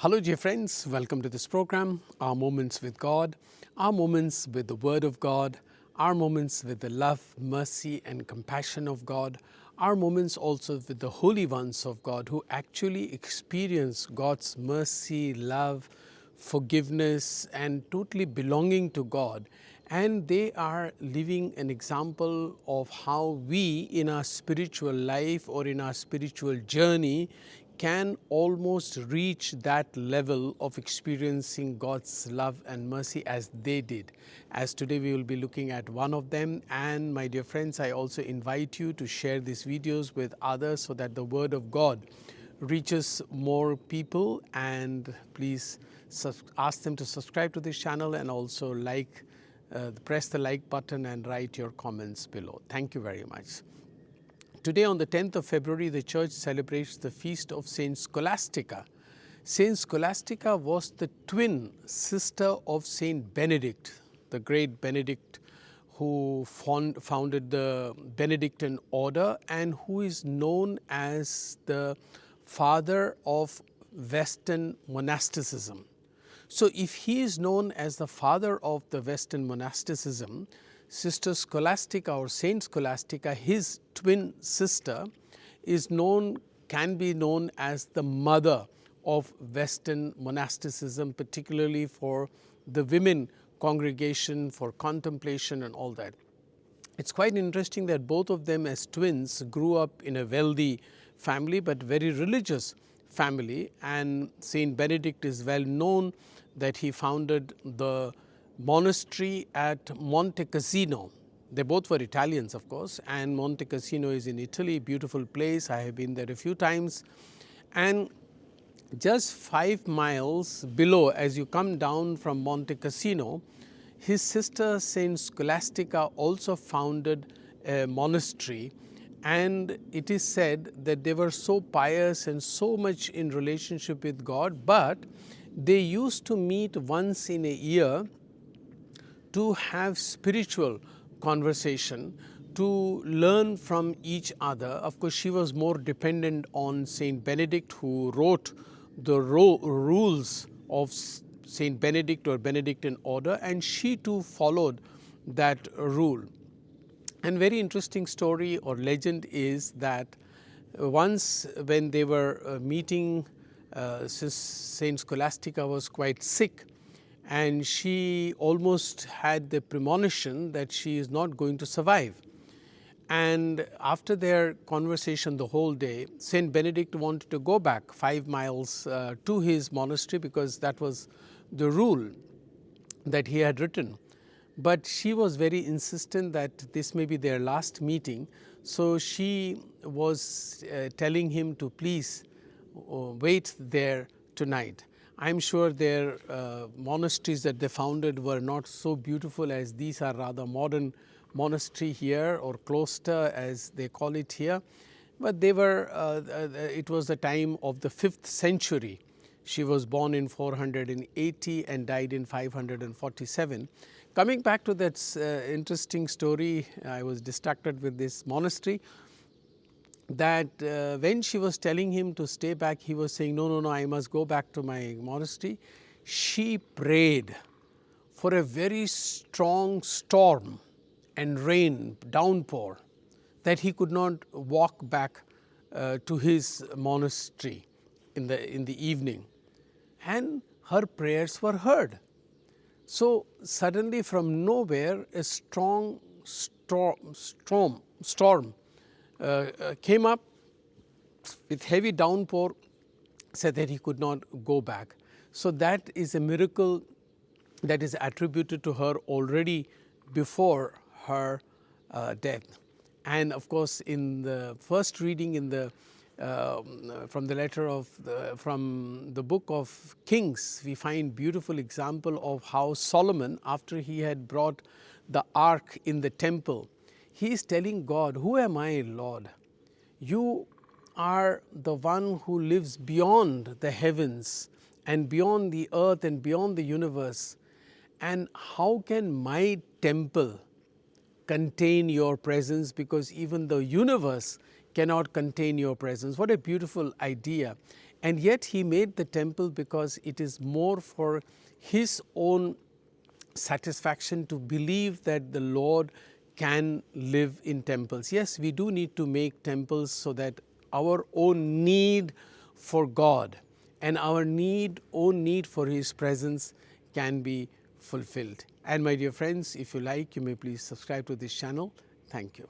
Hello dear friends, welcome to this program, Our Moments with God, our moments with the Word of God, our moments with the love, mercy and compassion of God, our moments also with the holy ones of God who actually experience God's mercy, love, forgiveness and totally belonging to God. And they are living an example of how we in our spiritual life or in our spiritual journey can almost reach that level of experiencing God's love and mercy as they did. As today we will be looking at one of them, and my dear friends, I also invite you to share these videos with others so that the Word of God reaches more people, and please ask them to subscribe to this channel and also press the like button and write your comments below. Thank you very much. Today on the 10th of February, the church celebrates the feast of Saint Scholastica. Saint Scholastica was the twin sister of Saint Benedict, the great Benedict who founded the Benedictine order and who is known as the father of Western Monasticism. So if he is known as the father of the Western Monasticism, Sister Scholastica or Saint Scholastica, his twin sister, can be known as the mother of Western monasticism, particularly for the women congregation, for contemplation and all that. It's quite interesting that both of them as twins grew up in a wealthy family but very religious family, and Saint Benedict is well known that he founded the monastery at Monte Cassino. They both were Italians, of course, and Monte Cassino is in Italy, beautiful place. I have been there a few times. And just 5 miles below, as you come down from Monte Cassino, his sister Saint Scholastica also founded a monastery, and it is said that they were so pious and so much in relationship with God, but they used to meet once in a year to have spiritual conversation, to learn from each other. Of course, she was more dependent on Saint Benedict, who wrote the rules of Saint Benedict or Benedictine order, and she too followed that rule. And very interesting story or legend is that once when they were meeting, Saint Scholastica was quite sick, and she almost had the premonition that she is not going to survive. And after their conversation the whole day, Saint Benedict wanted to go back 5 miles to his monastery because that was the rule that he had written. But she was very insistent that this may be their last meeting, so she was telling him to please wait there tonight. I'm sure their monasteries that they founded were not so beautiful as these are, rather modern monastery here, or cloister as they call it here. But they were, it was the time of the 5th century. She was born in 480 and died in 547. Coming back to that interesting story, I was distracted with this monastery, that when she was telling him to stay back, he was saying, no, I must go back to my monastery. She prayed for a very strong storm and rain, downpour, that he could not walk back to his monastery in the evening. And her prayers were heard. So suddenly from nowhere, a strong storm came up with heavy downpour, said that he could not go back. So that is a miracle that is attributed to her already before her death. And of course, in the first reading in the from the book of Kings, we find beautiful example of how Solomon, after he had brought the ark in the temple, he is telling God, who am I, Lord? You are the one who lives beyond the heavens and beyond the earth and beyond the universe. And how can my temple contain your presence, because even the universe cannot contain your presence. What a beautiful idea. And yet he made the temple because it is more for his own satisfaction to believe that the Lord can live in temples. Yes, we do need to make temples so that our own need for God and our own need for His presence can be fulfilled. And my dear friends, if you like, you may please subscribe to this channel. Thank you.